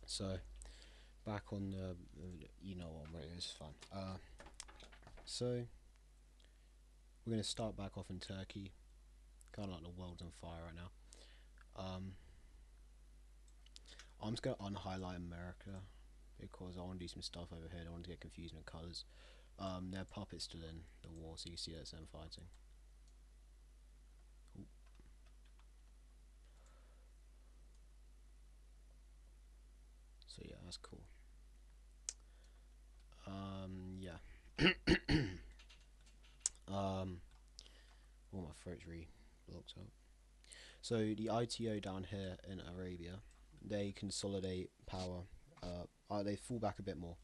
So back on the, you know what, right? It's fun. So we're gonna start back off in Turkey. Kind of like the world's on fire right now. Um, I'm just gonna unhighlight America because I want to do some stuff over here. I don't want to get confused with colours. Their puppets still in the war, so you can see that's them fighting. Ooh. So yeah, that's cool. Yeah. um, all my throat's really blocked up. So the ITO down here in Arabia, they consolidate power. They fall back a bit more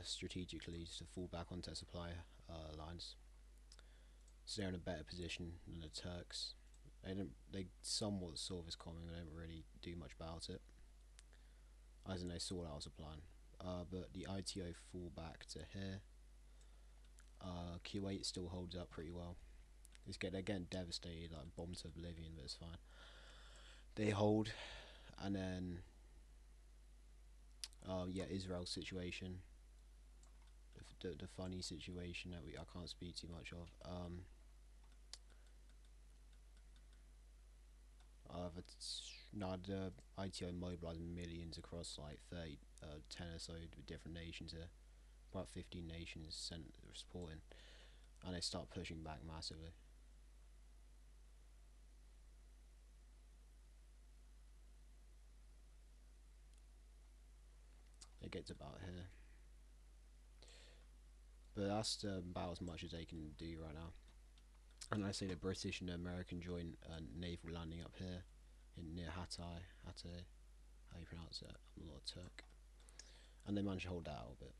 strategically to fall back onto their supply lines. So they're in a better position than the Turks. They somewhat saw this coming. They don't really do much about it. As in, they saw that was a plan. But the ITO fall back to here. Kuwait still holds up pretty well. They're getting devastated, like bombed to oblivion, but it's fine. They hold, and then yeah, Israel's situation, the funny situation that I can't speak too much of. Now the ITO mobilised millions across like 30, 10 or so different nations here. About 15 nations sent supporting, and they start pushing back massively. It gets about here, but that's about as much as they can do right now. And I say the British and the American joint naval landing up here in near Hatay, how you pronounce it? I'm not a Turk, and they managed to hold that out a bit.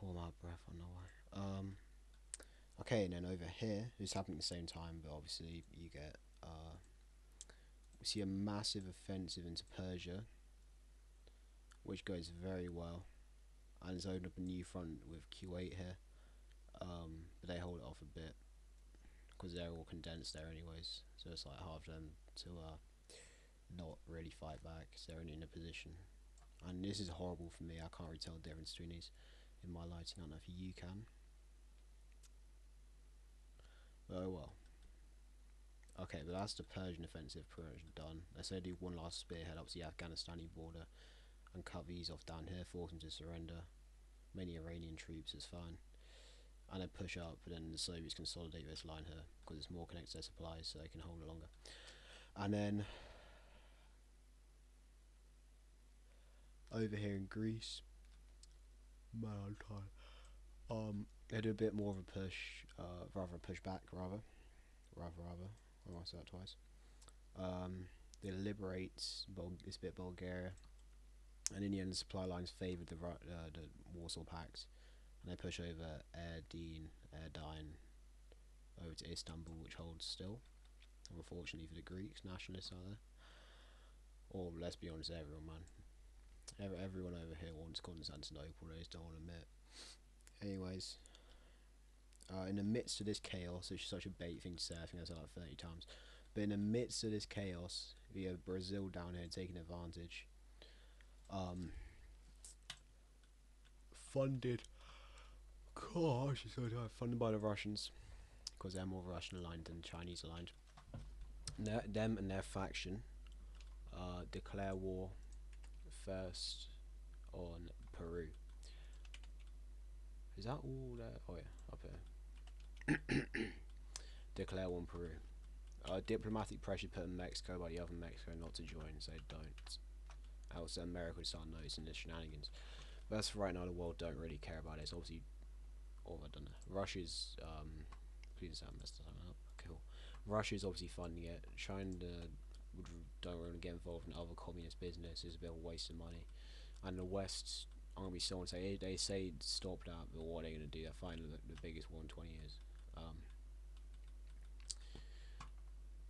All out of breath, I know why. Okay, and then over here, it's happening at the same time, but obviously you get we see a massive offensive into Persia, which goes very well, and it's opened up a new front with Kuwait here. But they hold it off a bit because they're all condensed there anyways, so it's like hard for them to not really fight back. So they're only in a position, and this is horrible for me. I can't really tell the difference between these in my lighting. I don't know if you can. Oh well. Okay, but that's the Persian offensive pretty much done. Let's say do one last spearhead up to the Afghanistani border and cut these off down here, force them to surrender. Many Iranian troops is fine. And then push up, but then the Soviets consolidate this line here because it's more connected to their supplies, so they can hold it longer. And then over here in Greece, man, I'm tired. They do a bit more of a push, rather a push back, rather. I might say that twice. They liberate this bit Bulgaria, and in the end, the supply lines favoured the Warsaw Pact, and they push over Erdine over to Istanbul, which holds still. Unfortunately for the Greeks, nationalists out there, or let's be honest, everyone, man, everyone over here wants Constantinople. They just don't want to admit. Anyways, in the midst of this chaos, which is such a bait thing to say, I think I said like 30 times. But in the midst of this chaos, we have Brazil down here taking advantage. Um, funded, gosh, it's so tired. Funded by the Russians because they're more Russian aligned than Chinese aligned. Them and their faction declare war first on Peru. Is that all there? Oh yeah, up here. Declare war on Peru. Diplomatic pressure put on Mexico by the other Mexico not to join, so they don't. Else America would start noticing the shenanigans. But as for right now, the world don't really care about it. It's obviously, oh, I don't know. Russia's, please don't mess that up. Cool. Russia's obviously funding it. China don't really get involved in other communist business. It's a bit of a waste of money. And the West, I'm gonna be so and say they say stop that, but what are they gonna do? They're fighting the biggest war in 20 years.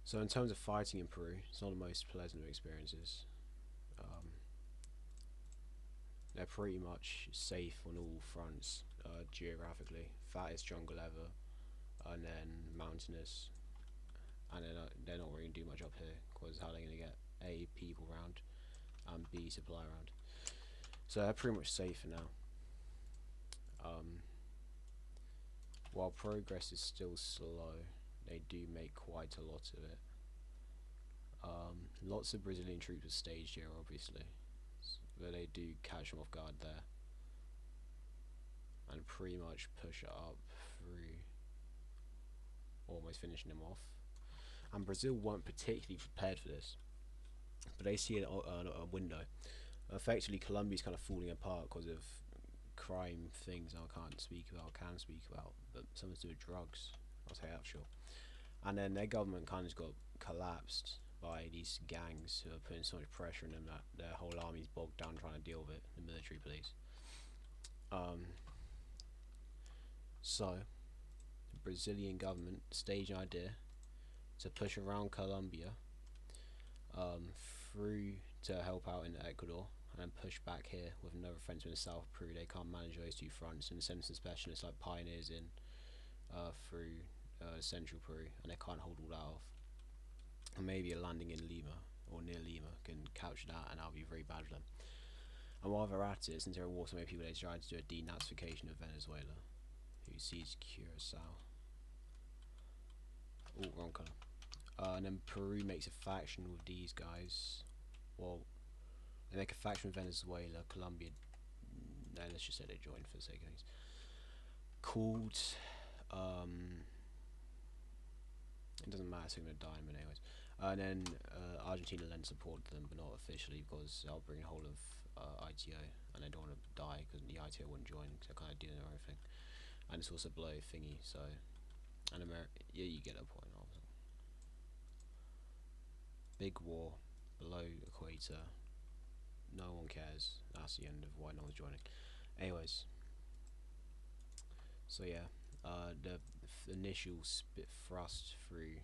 So in terms of fighting in Peru, it's not the most pleasant of experiences. Um, they're pretty much safe on all fronts geographically. Fattest jungle ever, and then mountainous, and then they're not really gonna do much up here because how are they gonna get A, people around, and B, supply around. So they're pretty much safe for now. While progress is still slow, they do make quite a lot of it. Lots of Brazilian troops are staged here, obviously, but they do catch them off guard there, and pretty much push it up through, almost finishing them off. And Brazil weren't particularly prepared for this, but they see a window. Effectively, Colombia's kind of falling apart because of crime things I can't speak about, but something to do with drugs, I'll say that for sure. And then their government kind of got collapsed by these gangs who are putting so much pressure on them that their whole army's bogged down trying to deal with it, the military police. So, the Brazilian government staged an idea to push around Colombia through to help out in Ecuador, and then push back here with another fence in the south of Peru. They can't manage those two fronts, and send some specialists like pioneers in through central Peru, and they can't hold all that off. And maybe a landing in Lima or near Lima can capture that, and that'll be very bad for them. And while they're at it, since there are war so many people, they tried to do a denazification of Venezuela, who seized Curacao. Oh, wrong colour. And then Peru makes a faction with these guys. Well, they make a faction with Venezuela, Colombia. No, let's just say they join for the sake of things. Called. It doesn't matter, so I'm gonna die in a minute, anyways. And then Argentina lends support to them, but not officially, because they'll bring a hold of ITO, and they don't want to die because the ITO wouldn't join because they're kind of doing their own thing. And it's also below thingy, so. And yeah, you get that point. Obviously. Big war below equator. No one cares. That's the end of why no one's joining. Anyways, so yeah, the initial thrust through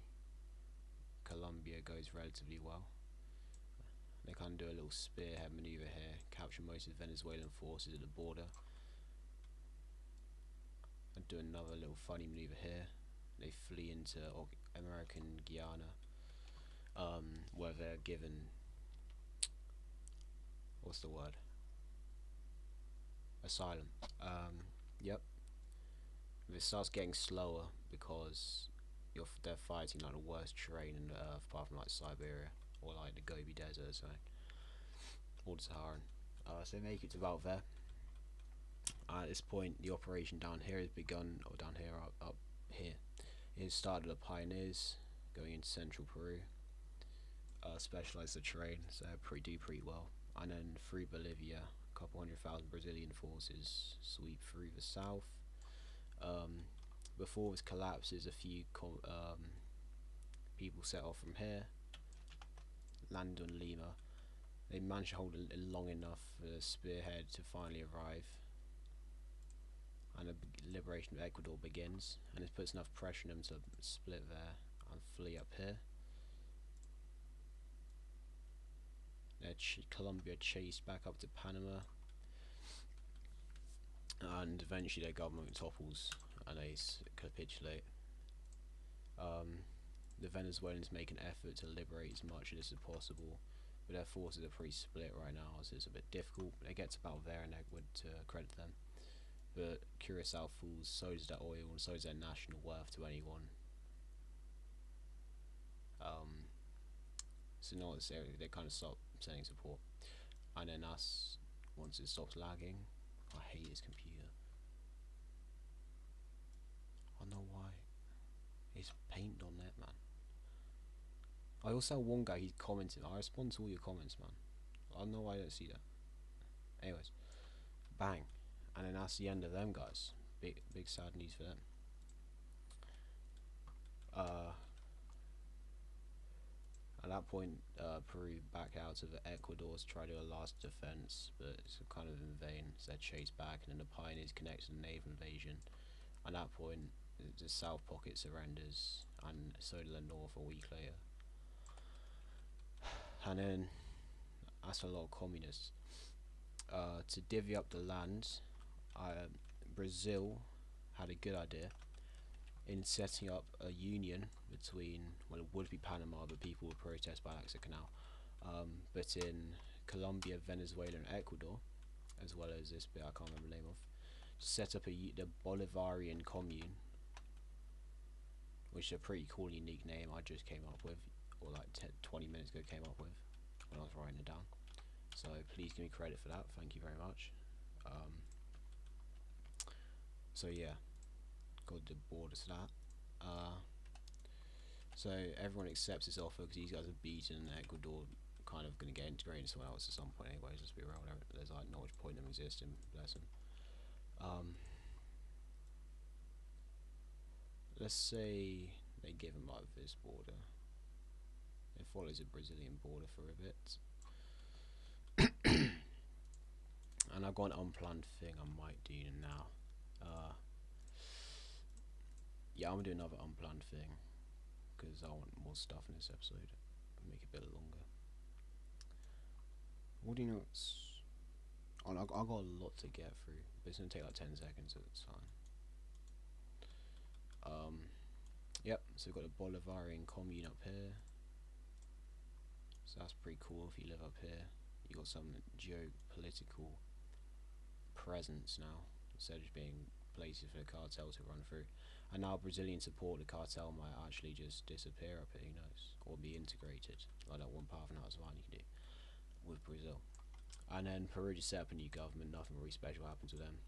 Colombia goes relatively well. They kind of do a little spearhead maneuver here, capture most of the Venezuelan forces at the border, and do another little funny maneuver here. They flee into American Guyana, where they're given, what's the word? Asylum. Yep. It starts getting slower because they're fighting like the worst terrain in the earth, apart from like Siberia or like the Gobi Desert or something, or the Saharan. So they make it to about there. At this point, the operation down here has begun, or down here, up here. It started with the pioneers going into central Peru. Specialised the terrain, so they do pretty well. And then through Bolivia, a couple 100,000 Brazilian forces sweep through the south. Before this collapses, a few people set off from here, land on Lima. They manage to hold it long enough for the spearhead to finally arrive, and the liberation of Ecuador begins, and it puts enough pressure on them to split there and flee up here. Colombia chased back up to Panama, and eventually their government topples and they capitulate. The Venezuelans make an effort to liberate as much of this as possible, but their forces are pretty split right now, so it's a bit difficult. They get to about there, and they would credit them. But Curacao falls, so does their oil, and so does their national worth to anyone. So not necessarily, they kind of stop sending support. And then us, once it stops lagging, I hate this computer. I don't know why. It's paint on that, man. I also have one guy, he's commenting. I respond to all your comments, man. I don't know why I don't see that. Anyways, bang. And then that's the end of them guys. Big sad news for them. At that point, Peru back out of Ecuador to try to do a last defense, but it's kind of in vain. So they're chased back, and then the pioneers connect to the naval invasion. At that point, the south pocket surrenders, and so do the north a week later. And then, that's a lot of communists. To divvy up the land, Brazil had a good idea in setting up a union between, well, it would be Panama, but people would protest by Alexa Canal, but in Colombia, Venezuela, and Ecuador, as well as this bit I can't remember the name of, set up the Bolivarian Commune, which is a pretty cool, unique name I just came up with, or like 20 minutes ago came up with when I was writing it down. So please give me credit for that. Thank you very much. So yeah, got the borders to that. So everyone accepts this offer because these guys are beaten, and Ecuador kind of going to get integrated into someone else at some point anyways, let's be real. There's like not much point in them existing, bless them. Let's say they give them like this border. It follows a Brazilian border for a bit. And I've got an unplanned thing I might do now. Yeah, I'm gonna do another unplanned thing because I want more stuff in this episode. Make it a bit longer. What do you know? I got a lot to get through, but it's gonna take like 10 seconds at a time. Yep. So we've got a Bolivarian commune up here. So that's pretty cool. If you live up here, you got some geopolitical presence now, instead of just being places for the cartel to run through. And now Brazilian support, the cartel might actually just disappear up here, who knows, or be integrated, like that one part of North Savannah you can do with Brazil. And then Peru just set up a new government, nothing really special happened to them.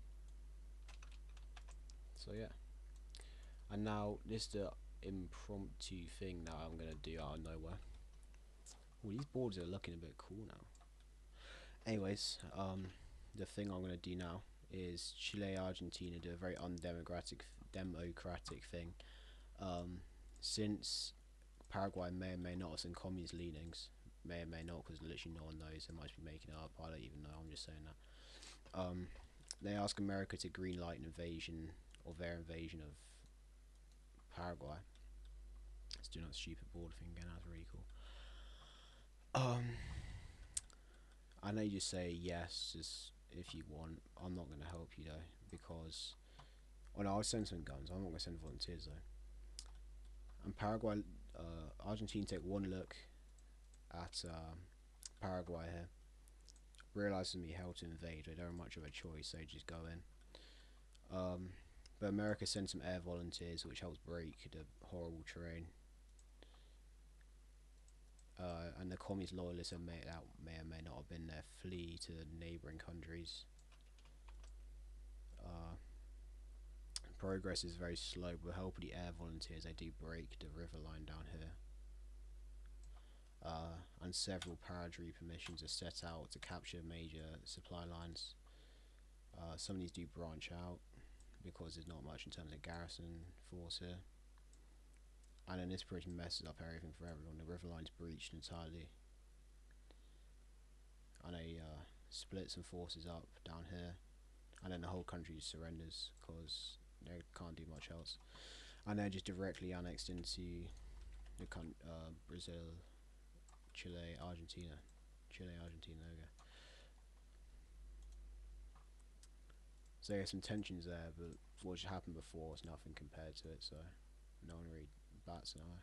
So yeah. And now this is the impromptu thing that I'm gonna do out of nowhere. Well, these borders are looking a bit cool now. Anyways, the thing I'm gonna do now is Chile, Argentina do a very undemocratic thing. Since Paraguay may or may not have some communist leanings, may or may not, because literally no one knows. They might be making it up. I don't even know. I'm just saying that. They ask America to greenlight an invasion, or their invasion of Paraguay. Let's do another stupid border thing again. That's really cool. I know you just say yes, just if you want. I'm not gonna help you though, because I'll send some guns. I'm not gonna send volunteers though. And Paraguay, Argentina take one look at Paraguay here, realizing me how to invade. They don't have much of a choice. They just go in. But America sends some air volunteers, which helps break the horrible terrain. And the communist loyalists that may or may not have been there flee to neighbouring countries. Progress is very slow, but with help of the air volunteers, they do break the river line down here. And several paratrooper missions are set out to capture major supply lines. Some of these do branch out because there's not much in terms of garrison force here. And then this pretty messes up everything for everyone. The river line's breached entirely. And they split some forces up down here. And then the whole country surrenders because they can't do much else. And they're just directly annexed into the Brazil, Chile, Argentina. There we go. So there's some tensions there, but what just happened before was nothing compared to it, so no one really bats an eye.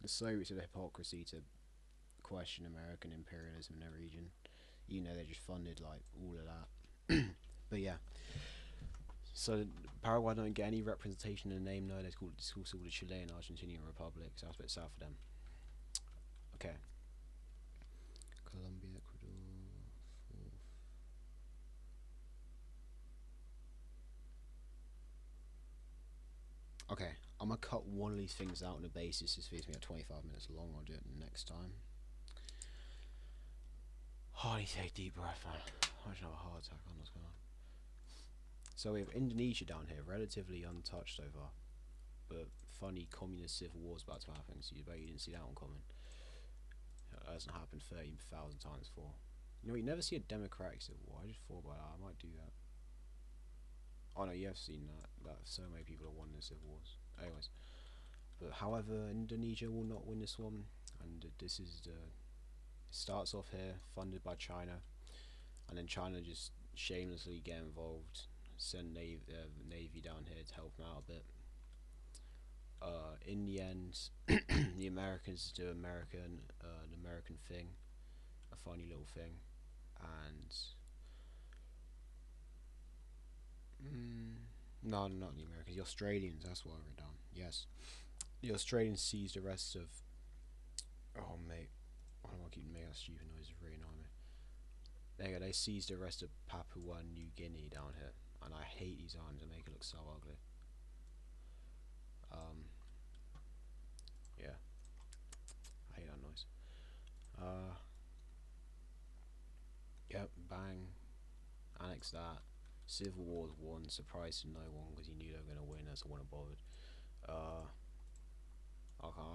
The Soviets have the hypocrisy to question American imperialism in their region, even though they just funded like all of that. But yeah, so Paraguay don't get any representation in the name. No, it's called the Chilean Argentinian Republic, so that's a bit south of them. Okay. Colombia, Ecuador, fourth. Okay, I'm gonna cut one of these things out on the basis this video's gonna be 25 minutes long. I'll do it next time. Holy take deep breath, man. I should have a heart attack on what's going on. So we have Indonesia down here, relatively untouched so far, but funny communist civil wars about to happen, so you bet you didn't see that one coming. That hasn't happened 30,000 times before. You know, you never see a democratic civil war. I just thought about that. I might do that. Oh no, you have seen that so many people have won the civil wars. Anyways, but however, Indonesia will not win this one, and this is the starts off here, funded by China, and then China just shamelessly get involved, send navy down here to help them out a bit. In the end, the Americans do an American thing, a funny little thing, and no, not the Americans, the Australians. That's what I wrote down. Yes, the Australians seized the rest of. Oh mate, why do I keep making that stupid noise? It's really annoying me. There you go. They seized the rest of Papua New Guinea down here, and I hate these islands. They make it look so ugly. Um, yeah, I hate that noise. Uh, yep, bang, annex that. Civil War's won. Surprise to no one because you knew they were gonna win, as I wouldn't have bothered.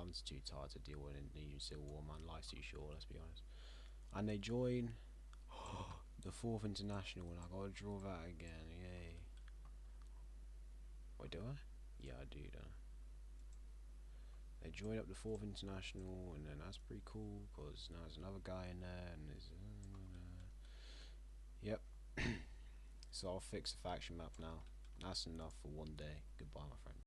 I'm just too tired to deal with the Civil War, man. Life's too short, let's be honest. And they join the Fourth International, and I gotta draw that again. Yay! Wait, do I? Yeah, I do. Don't I? They join up the Fourth International, and then that's pretty cool because now there's another guy in there, and there's yep. So I'll fix the faction map now. That's enough for one day. Goodbye, my friend.